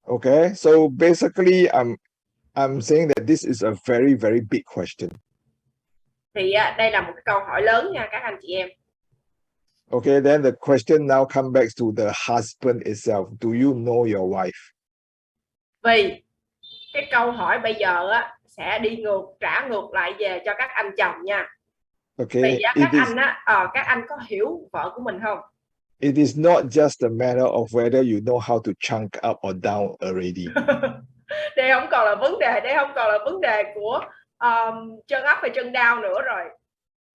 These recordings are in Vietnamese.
Okay, so basically, I'm saying that this is a very, very big question. Thì đây là một cái câu hỏi lớn nha các anh chị em. Okay, then the question now comes back to the husband itself. Do you know your wife? Vì cái câu hỏi bây giờ sẽ đi trả ngược lại về cho các anh chồng nha. Okay, Vì các anh có hiểu vợ của mình không? It is not just a matter of whether you know how to chunk up or down already. Đây không còn là vấn đề, của chân up hay chân down nữa rồi.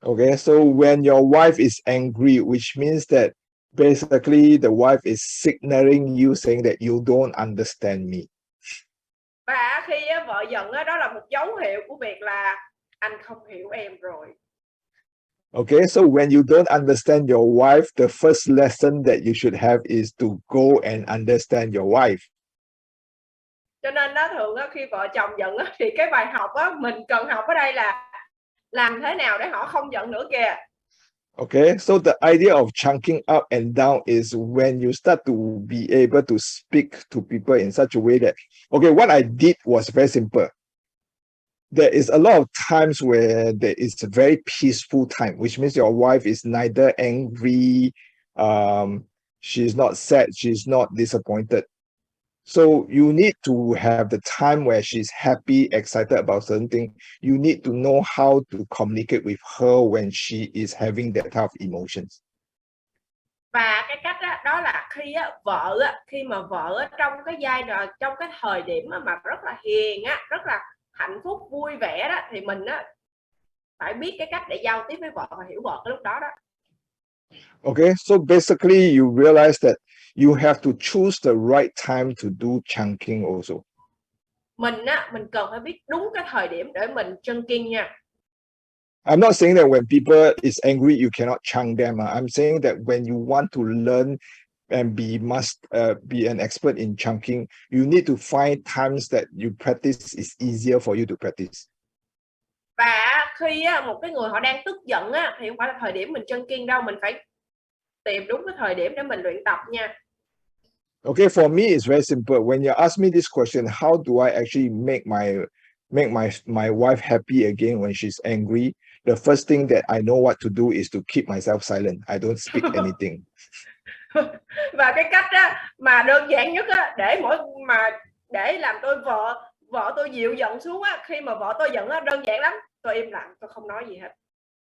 Okay, so when your wife is angry, which means that basically the wife is signaling you, saying that you don't understand me. Và khi vợ giận đó là một dấu hiệu của việc là anh không hiểu em rồi. Okay, so when you don't understand your wife, the first lesson that you should have is to go and understand your wife. Cho nên thường khi vợ chồng giận thì cái bài học mình cần học ở đây là làm thế nào để họ không giận nữa kìa. Okay, so the idea of chunking up and down is when you start to be able to speak to people in such a way that, okay, what I did was very simple. There is a lot of times where there is a very peaceful time, which means your wife is neither angry, she's not sad, she's not disappointed. So you need to have the time where she's happy, excited about certain thing. You need to know how to communicate with her when she is having that type of emotions. Và cái cách đó là khi mà vợ trong cái giai đoạn, trong cái thời điểm mà rất là hiền rất là hạnh phúc vui vẻ đó, thì mình phải biết cái cách để giao tiếp với vợ và hiểu vợ cái lúc đó đó. Okay, so basically you realize that you have to choose the right time to do chunking also. Mình cần phải biết đúng cái thời điểm để mình chunking nha. I'm not saying that when people is angry you cannot chunk them. I'm saying that when you want to learn and be an expert in chunking, you need to find times that you practice is easier for you to practice. Và khi một cái người họ đang tức giận thì không phải là thời điểm mình chunking đâu, mình phải tìm đúng cái thời điểm để mình luyện tập nha. Okay, for me it's very simple. When you ask me this question, how do I actually make my wife happy again when she's angry? The first thing that I know what to do is to keep myself silent. I don't speak anything. Và cái cách mà đơn giản nhất để làm vợ tôi dịu giận xuống khi mà vợ tôi giận đơn giản lắm, tôi im lặng, tôi không nói gì hết.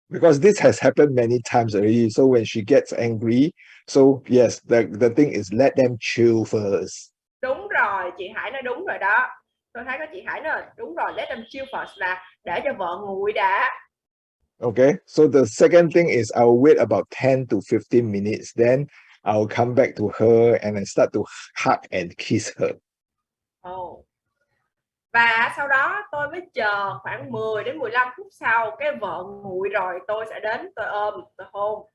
Because this has happened many times already. So when she gets angry, so yes, the thing is let them chill first. Đúng rồi, chị Hải nói đúng rồi đó. Tôi thấy có chị Hải nói đúng rồi, let them chill first là để cho vợ nguội đã. Okay, so the second thing is I'll wait about 10 to 15 minutes. Then I'll come back to her and then start to hug and kiss her. Và sau đó tôi mới chờ khoảng 10 đến 15 phút sau, cái vợ nguội rồi tôi sẽ đến, tôi ôm, tôi hôn.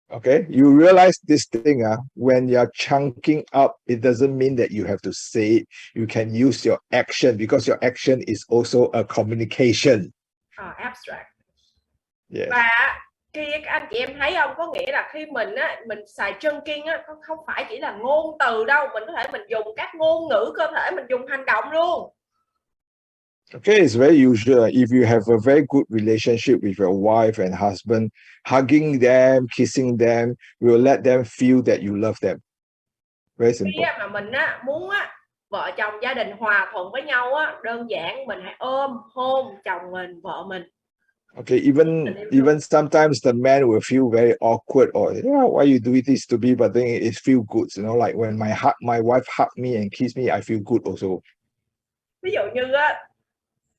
Okay, you realize this thing, when you're chunking up, it doesn't mean that you have to say it. You can use your action because your action is also a communication. Abstract. Yes. Và khi các anh chị em thấy không, có nghĩa là khi mình xài chunking không phải chỉ là ngôn từ đâu, mình có thể mình dùng các ngôn ngữ cơ thể, mình dùng hành động luôn. Okay, it's very usual. If you have a very good relationship with your wife and husband, hugging them, kissing them will let them feel that you love them. Very simple. Khi mà mình muốn vợ chồng gia đình hòa thuận với nhau đơn giản mình hãy ôm, hôn chồng mình, vợ mình. Okay, even sometimes the man will feel very awkward or why you do this to me, but then it feel good, like when my wife hug me and kiss me, I feel good also. Ví dụ như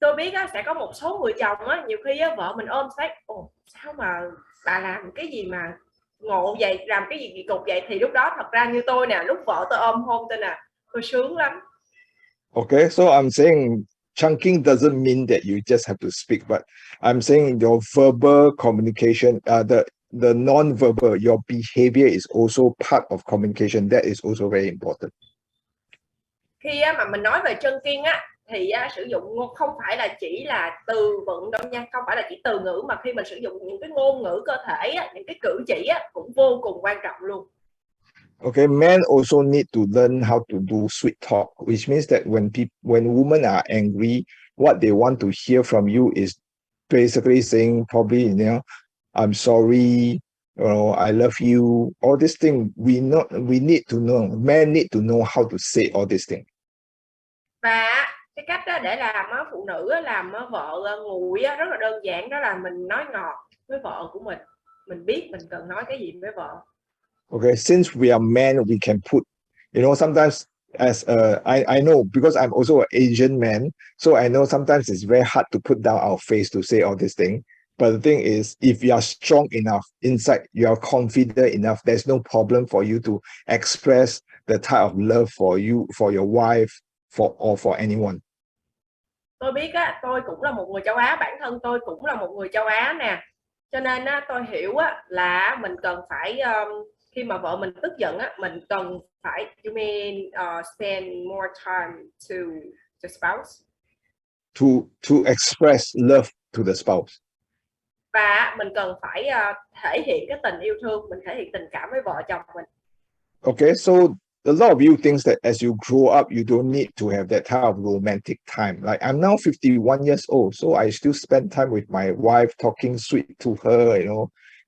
tôi biết sẽ có một số người chồng nhiều khi vợ mình ôm say, sao mà bà làm cái gì mà ngộ vậy, làm cái gì kỳ cục vậy, thì lúc đó thật ra như tôi nè, lúc vợ tôi ôm hôn tôi nè, tôi sướng lắm. Okay, so I'm saying chunking doesn't mean that you just have to speak, but I'm saying your verbal communication, the non-verbal, your behavior is also part of communication. That is also very important. Khi mà mình nói về chunking thì sử dụng không phải là chỉ là từ vựng đâu nha, không phải là chỉ từ ngữ, mà khi mình sử dụng những cái ngôn ngữ cơ thể những cái cử chỉ cũng vô cùng quan trọng luôn. Okay, men also need to learn how to do sweet talk, which means that when women are angry, what they want to hear from you is basically saying probably, I'm sorry, I love you. All this thing we need to know. Men need to know how to say all these things. Và cái cách đó để làm phụ nữ làm vợ nguội rất là đơn giản, đó là mình nói ngọt với vợ của mình biết mình cần nói cái gì với vợ. Okay, since we are men, we can put, sometimes I know because I'm also an Asian man, so I know sometimes it's very hard to put down our face to say all this thing. But the thing is, if you are strong enough inside, you are confident enough, there's no problem for you to express the type of love for you, for your wife, or for anyone. Tôi biết tôi cũng là một người châu Á, bản thân tôi cũng là một người châu Á nè, cho nên tôi hiểu là mình cần phải khi mà vợ mình tức giận mình cần phải spend more time to the spouse, to express love to the spouse. Và mình cần phải thể hiện cái tình yêu thương, mình thể hiện tình cảm với vợ chồng mình. Okay, so a lot of you thinks that as you grow up, you don't need to have that type of romantic time. Like I'm now 51 years old, so I still spend time with my wife, talking sweet to her,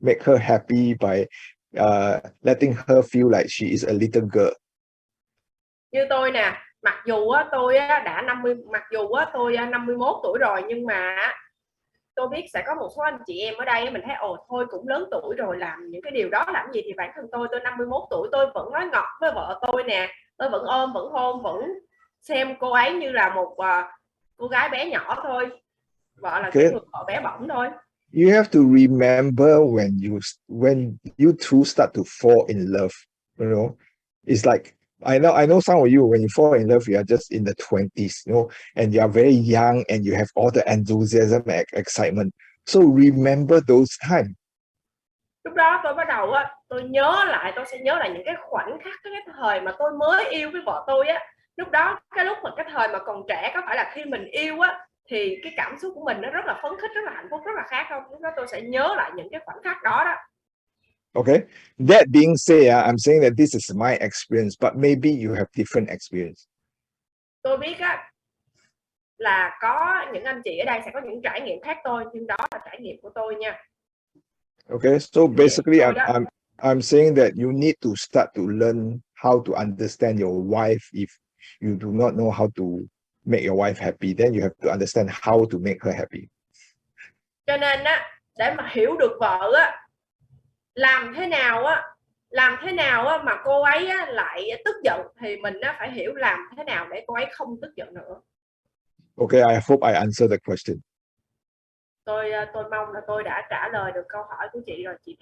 make her happy by letting her feel like she is a little girl. Như tôi nè, mặc dù tôi đã 51 tuổi rồi, nhưng mà tôi biết sẽ có một số anh chị em ở đây mình thấy thôi cũng lớn tuổi rồi, làm những cái điều đó làm gì. Thì bản thân tôi 51 tuổi tôi vẫn nói ngọt với vợ tôi nè, tôi vẫn ôm, vẫn hôn, vẫn xem cô ấy như là một cô gái bé nhỏ thôi, vợ là cái người vợ bé bỏng thôi. You have to remember when you two start to fall in love, it's like I know some of you, when you fall in love, you are just in the 20s, and you are very young and you have all the enthusiasm and excitement. So remember those times. Lúc đó tôi bắt đầu tôi sẽ nhớ lại những cái khoảnh khắc, cái thời mà tôi mới yêu với vợ tôi lúc đó, cái thời mà còn trẻ, có phải là khi mình yêu thì cái cảm xúc của mình nó rất là phấn khích, rất là hạnh phúc, rất là khác không? Lúc đó tôi sẽ nhớ lại những cái khoảnh khắc đó. Okay, that being said, I'm saying that this is my experience, but maybe you have different experience. Tôi biết là có những anh chị ở đây sẽ có những trải nghiệm khác tôi, nhưng đó là trải nghiệm của tôi nha. Okay, so basically I'm saying that you need to start to learn how to understand your wife. If you do not know how to make your wife happy, then you have to understand how to make her happy. Cho nên để mà hiểu được vợ làm thế nào mà cô ấy lại tức giận, thì mình phải hiểu làm thế nào để cô ấy không tức giận nữa. Okay, I hope I answered the question. Tôi mong là tôi đã trả lời được câu hỏi của chị rồi, chị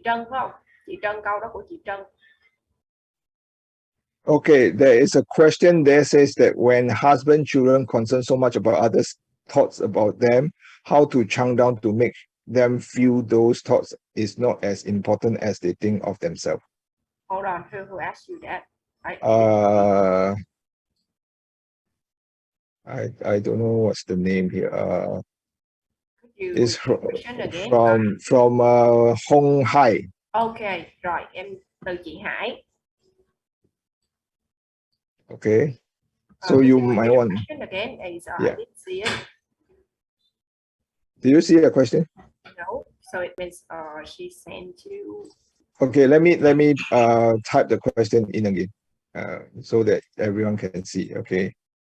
Trân phải không? Chị Trân, câu đó của chị Trân. Okay, there is a question there says that when husband children concern so much about others' thoughts about them, how to chunk down to make them feel those thoughts is not as important as they think of themselves. Hold on, who asked you that? I don't know what's the name here. It's from Hong Hai. Okay, rồi em từ chị Hải. Okay, so you might want. Again, I didn't see it. Do you see the question? No, so it means she sent you. Okay, let me type the question in again, so that everyone can see. Okay.